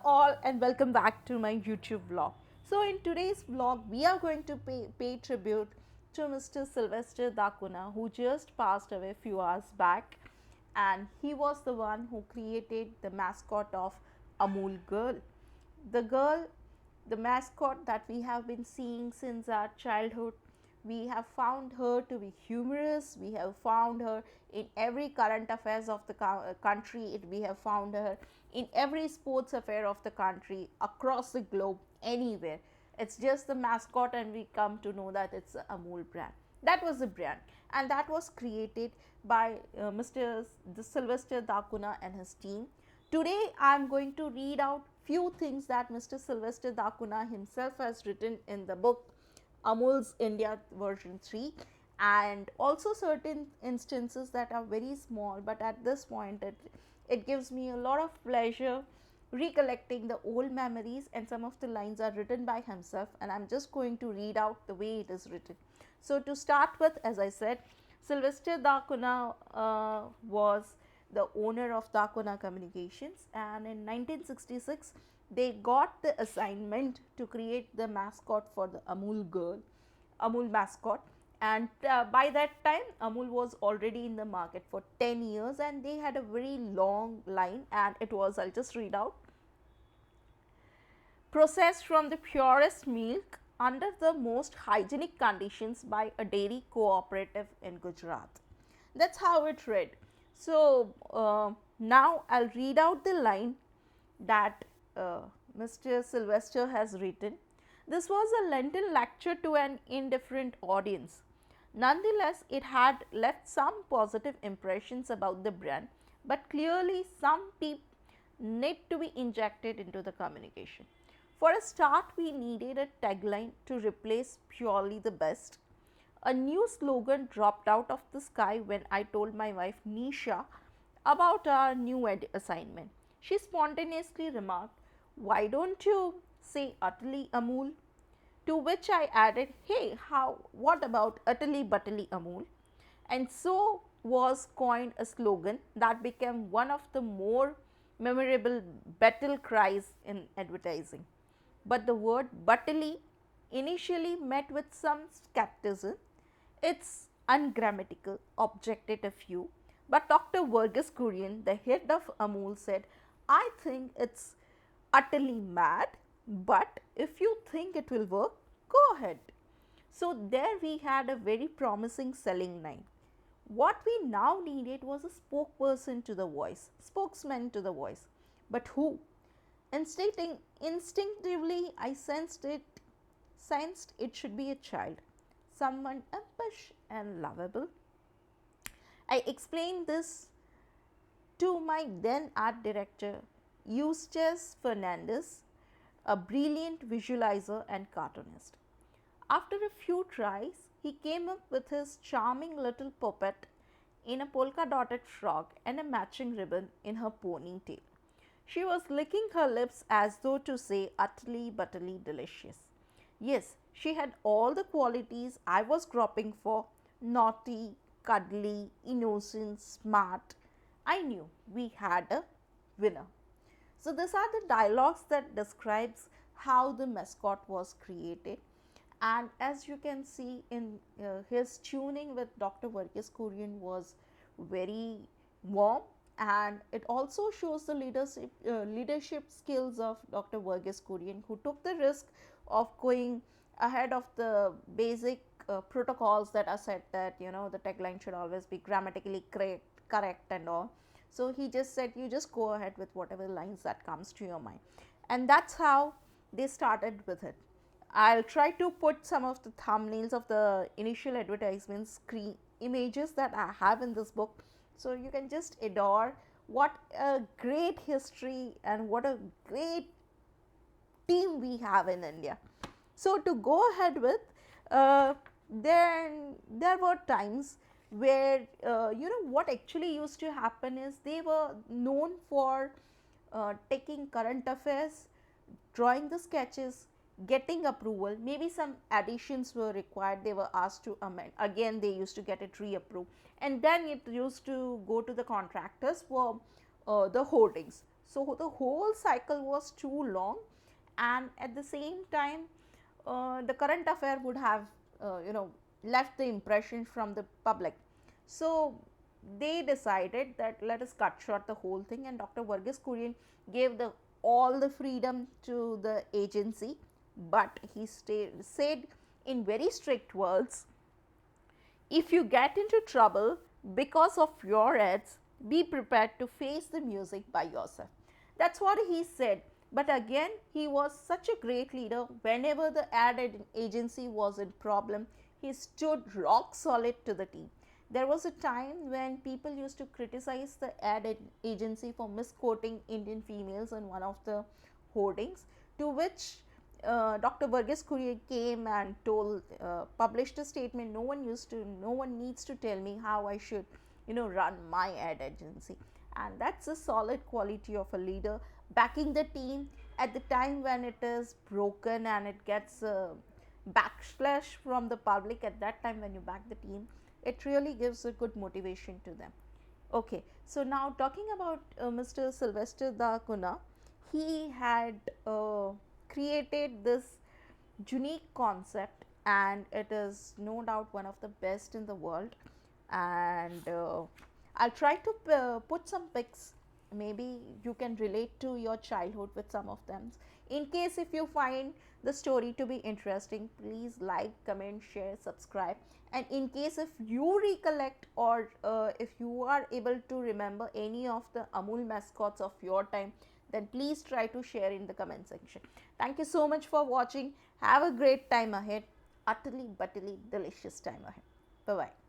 all and welcome back to my YouTube vlog. So in today's vlog we are going to pay tribute to Mr. Sylvester daCunha, who just passed away a few hours back, and he was the one who created the mascot of Amul girl. The girl, the mascot that we have been seeing since our childhood. We have found her to be humorous. We have found her in every current affairs of the country. We have found her in every sports affair of the country, across the globe, anywhere. It's just the mascot, and we come to know that it's a Amul brand. That was the brand, and that was created by Mr. Sylvester daCunha and his team. Today, I am going to read out few things that Mr. Sylvester daCunha himself has written in the book Amul's India version 3, and also certain instances that are very small, but at this point it gives me a lot of pleasure recollecting the old memories, and some of the lines are written by himself, and I'm just going to read out the way it is written. So to start with, as I said, Sylvester daCunha was the owner of daCunha Communications, and in 1966 they got the assignment to create the mascot for the Amul girl, Amul Mascot. And by that time Amul was already in the market for 10 years, and they had a very long line, and it was, I'll just read out: processed from the purest milk under the most hygienic conditions by a dairy cooperative in Gujarat. That's how it read. So now I'll read out the line that Mr. Sylvester has written. This was a Lenten lecture to an indifferent audience. Nonetheless, it had left some positive impressions about the brand, but clearly some peep need to be injected into the communication. For a start, we needed a tagline to replace purely the best. A new slogan dropped out of the sky when I told my wife Nisha about our new assignment. She spontaneously remarked, "Why don't you say utterly Amul?" To which I added, "Hey, what about utterly butterly Amul?" And so was coined a slogan that became one of the more memorable battle cries in advertising. But the word butterly initially met with some skepticism. It's ungrammatical, objected a few. But Dr. Verghese Kurian, the head of Amul, said, "I think it's utterly mad, but if you think it will work, go ahead." So there we had a very promising selling line. What we now needed was a spokesman to the voice. But who? Instinctively, I sensed it should be a child, someone impish and lovable. I explained this to my then art director, Eustace Fernandez, a brilliant visualizer and cartoonist. After a few tries, he came up with his charming little puppet in a polka dotted frock and a matching ribbon in her ponytail. She was licking her lips as though to say utterly butterly delicious. Yes, she had all the qualities I was groping for: naughty, cuddly, innocent, smart. I knew we had a winner. So these are the dialogues that describes how the mascot was created. And as you can see in his tuning with Dr. Verghese Kurian was very warm, and it also shows the leadership skills of Dr. Verghese Kurian, who took the risk of going ahead of the basic protocols that are set, that the tagline should always be grammatically correct and all. So he just said, you just go ahead with whatever lines that comes to your mind, and that's how they started with it. I'll try to put some of the thumbnails of the initial advertisement screen images that I have in this book, so you can just adore what a great history and what a great team we have in India. So to go ahead with, there were times where what actually used to happen is they were known for taking current affairs, drawing the sketches, getting approval. Maybe some additions were required, they were asked to amend, again they used to get it reapproved, and then it used to go to the contractors for the hoardings. So the whole cycle was too long, and at the same time, the current affair would have, left the impression from the public. So they decided that let us cut short the whole thing, and Dr. Varghese Kurian gave the all the freedom to the agency, but he said in very strict words, if you get into trouble because of your ads, be prepared to face the music by yourself. That's what he said. But again, he was such a great leader. Whenever the ad agency was in problem, he stood rock solid to the team. There was a time when people used to criticize the ad agency for misquoting Indian females in one of the hoardings, to which Dr. Varghese Kurian came and published a statement. No one needs to tell me how I should, run my ad agency. And that's a solid quality of a leader, backing the team at the time when it is broken and it gets backlash from the public. At that time, when you back the team, it really gives a good motivation to them. Okay, so now talking about Mr. Sylvester daCunha, he had created this unique concept, and it is no doubt one of the best in the world. And I'll try to put some pics. Maybe you can relate to your childhood with some of them. In case if you find the story to be interesting, please like, comment, share, subscribe. And in case if you recollect, or if you are able to remember any of the Amul mascots of your time, then please try to share in the comment section. Thank you so much for watching. Have a great time ahead. Utterly, butterly, delicious time ahead. Bye bye.